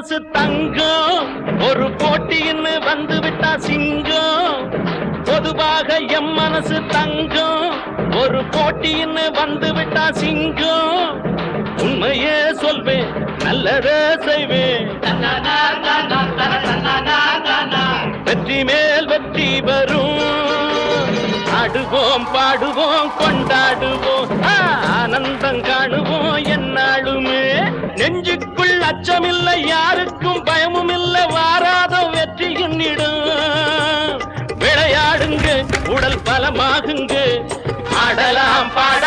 மனசு தங்கம் ஒரு போட்டின்னு வந்து விட்டா சிங்கம் பொதுவாக எம் மனசு தங்கம் ஒரு போட்டின்னு வந்து விட்டா சிங்கம் உண்மையே சொல்வேன் நல்லதே செய்வேன் வெற்றி மேல் வெற்றி வரும் ஆடுவோம் பாடுவோம் கொண்டாடுவோம் ஆனந்தம் காணுவோம் என்னாலுமே நெஞ்சுக்குள் அச்சமில்லை யாருக்கும் பயமும் இல்லை வாராத வெற்றி என்னிடும் விளையாடுங்க உடல் பலமாகுங்க ஆடலாம் பாட